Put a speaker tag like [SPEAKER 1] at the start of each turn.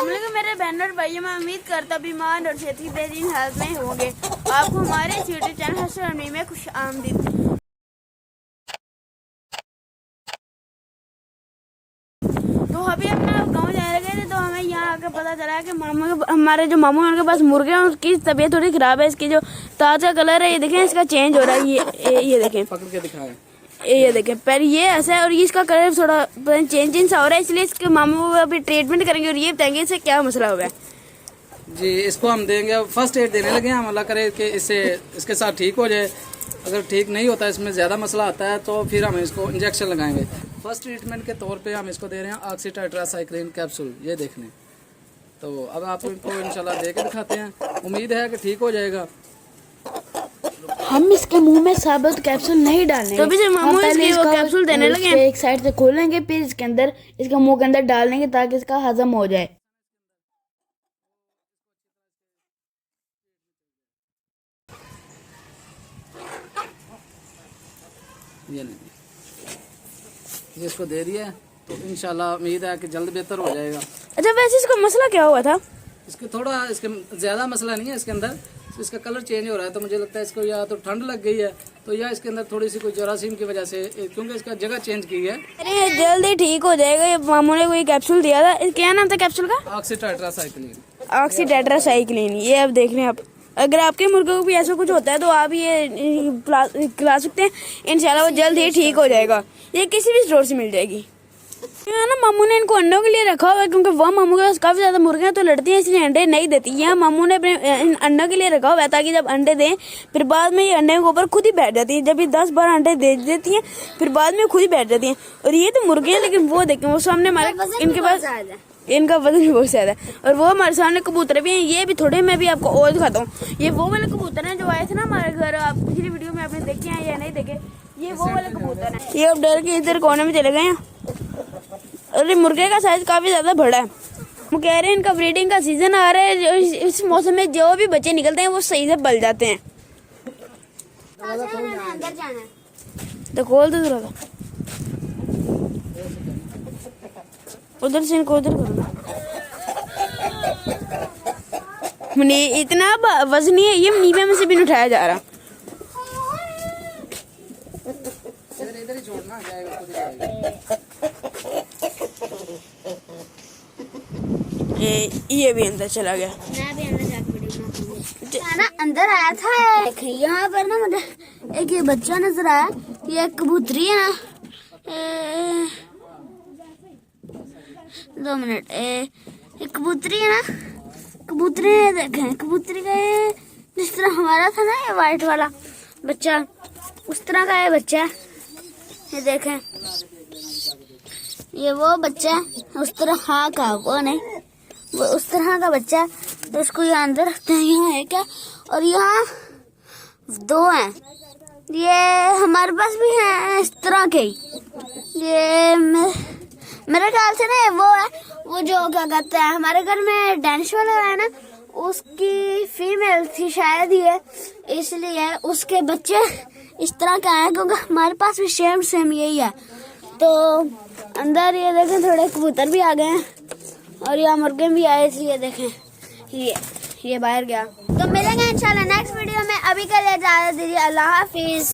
[SPEAKER 1] अस्सलामुअलैकुम मेरे बहन और भाइयों, मैं उम्मीद करता बीमार और सेहत की बेहतरीन हालत में होंगे। आपको हमारे यूट्यूब चैनल हसन अरमी में खुश आमदीद। तो अभी अपना गाँव जाने लगे थे, तो हमें यहाँ आकर पता चला कि हमारे जो मामू हैं उनके पास मुर्गे हैं, उसकी तबीयत थोड़ी खराब है। इसकी जो ताज का कलर है ये देखें, इसका चेंज हो रहा है। ये देखें,
[SPEAKER 2] पकड़ के दिखाएं।
[SPEAKER 1] ये देखें पहले ये ऐसा है और ये इसका कलर थोड़ा चेंज सा हो रहा है, इसलिए इसके मामू अभी ट्रीटमेंट करेंगे और ये बताएंगे इससे क्या मसला हुआ है।
[SPEAKER 2] जी, इसको हम देंगे, फर्स्ट एड देने लगे हैं। हम अल्लाह करे कि इसके साथ ठीक हो जाए। अगर ठीक नहीं होता, इसमें ज़्यादा मसला आता है, तो फिर हम इसको इंजेक्शन लगाएंगे। फर्स्ट ट्रीटमेंट के तौर पे हम इसको दे रहे हैं ऑक्सीटेट्रासाइक्लिन कैप्सूल, ये देख लें। तो अब आप इनको इंशाल्लाह दे के दिखाते हैं, उम्मीद है कि ठीक हो जाएगा।
[SPEAKER 3] हम इसके मुंह में साबुत कैप्सूल नहीं डालेंगे,
[SPEAKER 1] तो भी मामू इसके वो कैप्सूल देने लगे हैं।
[SPEAKER 3] एक साइड से खोलेंगे, फिर इसके अंदर इसके मुंह के अंदर डाल देंगे ताकि इसका हजम हो जाए।
[SPEAKER 2] ये नहीं, ये इसको दे दिया, तो इंशाल्लाह उम्मीद है कि जल्द बेहतर हो जाएगा।
[SPEAKER 1] अच्छा, वैसे इसका मसला क्या हुआ था?
[SPEAKER 2] इसके ज़्यादा मसला नहीं है। इसके अंदर इसका कलर चेंज हो रहा है, तो मुझे लगता है इसको या तो ठंड लग गई है, तो या इसके अंदर थोड़ी सी कोई जरासीम की वजह से, क्योंकि इसका जगह चेंज की है।
[SPEAKER 1] अरे जल्दी ठीक हो जाएगा। ये मामू ने कोई कैप्सूल दिया था, क्या नाम था कैप्सूल का?
[SPEAKER 2] ऑक्सीटेट्रासाइक्लिन।
[SPEAKER 1] ऑक्सीटेट्रासाइक्लिन। ये अब देख लें आप, अगर आपके मुर्गे को भी ऐसा कुछ होता है तो आप ये खिला सकते हैं, इंशाल्लाह वो जल्द ही ठीक हो जाएगा। ये किसी भी स्टोर से मिल जाएगी। ना मामू ने इनको अंडों के लिए रखा हुआ है, क्योंकि वह मामू के पास काफी ज्यादा मुर्गे हैं तो लड़ती हैं, इसलिए अंडे नहीं देती। यहाँ मामू ने अपने अंडों के लिए रखा हुआ है ताकि जब अंडे दें फिर बाद में ये अंडे के ऊपर खुद ही बैठ जाती है। जब ये 10-12 अंडे दे देती हैं फिर बाद में खुद ही बैठ जाती हैं। और ये तो मुर्गे हैं, लेकिन वो देखें वो सामने हमारे इनके पास इनका वजन भी बहुत ज्यादा है। और वो हमारे सामने कबूतर भी हैं। ये भी थोड़े, मैं भी आपको और दिखाता हूँ। ये वो वाले कबूतर हैं जो आए थे ना हमारे घर, आप पिछली वीडियो में आपने देखे हैं या नहीं देखे, ये वो वाले कबूतर हैं। ये अब डर के इधर कोने में चले गए हैं। अरे मुर्गे का साइज काफी ज्यादा बड़ा है। वो कह रहे हैं इनका ब्रीडिंग का सीजन आ रहा है, इस मौसम में जो भी बच्चे निकलते हैं वो सही से पल जाते हैं। तो खोल दो थोड़ा सा, उधर से इनको उधर करो। इतना वजनी है ये, नीचे में से भी नहीं उठाया जा रहा।
[SPEAKER 2] इधर ही छोड़ना जाएगा।
[SPEAKER 1] ये भी अंदर चला गया।
[SPEAKER 3] मैं भी अंदर जाकर ना अंदर आया था। यहाँ पर ना मुझे एक ये बच्चा नजर आया, ये कबूतरी है ना। 2 मिनट, ये कबूतरी है ना, कबूतरी देखें, कबूतरी का ये जिस तरह हमारा था ना ये वाइट वाला बच्चा, उस तरह का ये बच्चा है। ये देखें, ये वो बच्चा है, उस तरह हाँ का वो नहीं, वो उस तरह का बच्चा है। तो इसको यहाँ अंदर रखते हैं। यहाँ है क्या, और यहाँ 2 हैं। ये हमारे पास भी हैं इस तरह के ही। ये मेरे ख्याल से ना वो है, वो जो क्या कहते हैं हमारे घर में डेनिश वाला है ना, उसकी फीमेल थी शायद ये, इसलिए उसके बच्चे इस तरह के आए, क्योंकि हमारे पास भी सेम यही है। तो अंदर ये देखें थोड़े कबूतर भी आ गए हैं और यहाँ मुर्गे भी आए, इसलिए देखें ये बाहर गया। तो मिलेंगे इंशाल्लाह नेक्स्ट वीडियो में। अभी के लिए इजाजत दीजिए, अल्लाह हाफिज।